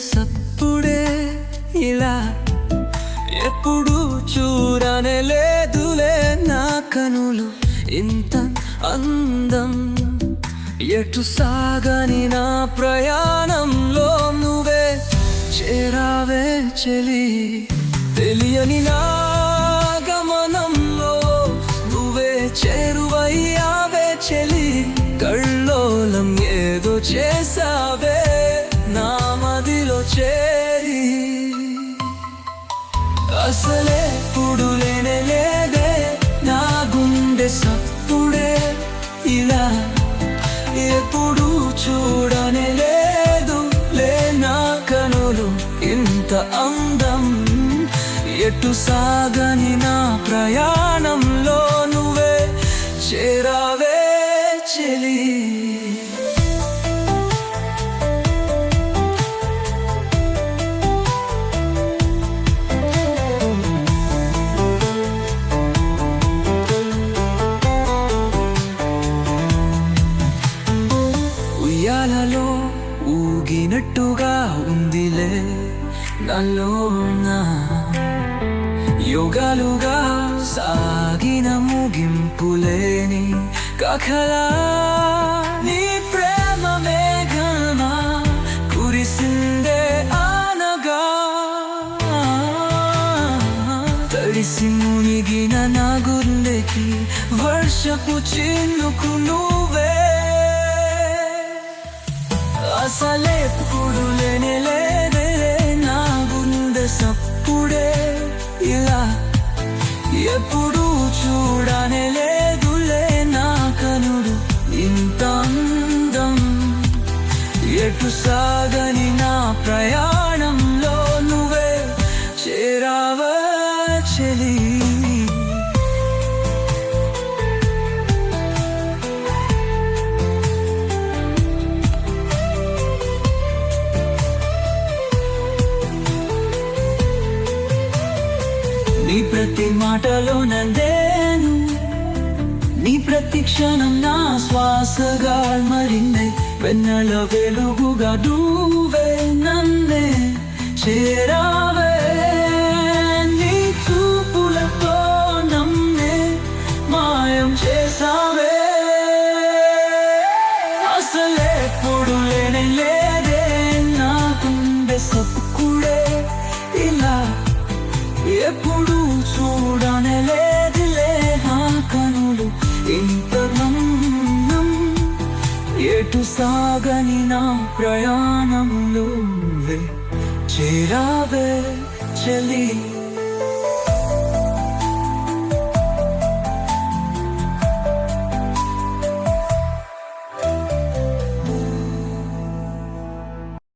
సప్పుడే ఇలా ఎప్పుడు చూడనే లేదులే నా కనులు ఇంత అందం. ఎటు సాగని నా ప్రయాణంలో నువ్వే చేరావే చెలి. తెలియని నా గమనంలో నువ్వే చేరువయ్యావే చెలి. కళ్ళోలం ఏదో చేసావే నా మదిలో చేరి. అసలెప్పుడు లేనే లేదే నా గుండె సప్పుడే ఇలా ఎప్పుడు చూడనే లేదు లే నా కనులు ఇంత అందం. ఎటు సాగని నా ప్రయాణంలో నువ్వే చేరావే చెలి. ఉయ్యాలలో ఊగినట్టుగా ఉందిలే నాలోన. యోగాలుగా సాగిన ముగింపులేని కథలా నీ ప్రేమ మేఘమా కురిసిందే ఆనగా. తడిసి మునిగిన నా గుండెకి వర్షపు చినుకు నువ్వే. అసలెప్పుడు లేనే లేదే నా గుండె సప్పుడే ఇలా ఎప్పుడు చూడనే లేదులే నా కనులు ఇంత అందం. ఎటు సాగని నా ప్రయాణంలో నువ్వే చేరావా చెలి. నీ ప్రతి మాటలో నందేను, నీ ప్రతి క్షణం నా శ్వాసగా మరిందే. వెన్నెల వెలుగుగా నువ్వే నన్నే చేరావే. నీ చూపులతో నన్నే మాయం చేసావే. అసలెప్పుడు లేనే లేదే నా గుండె సప్పుడే ఇలా ఎప్పుడు చూడనే లేదులే నా కనులు ఇంత అందం. ఎటు సాగని నా ప్రయాణంలో చేరావే చెలి.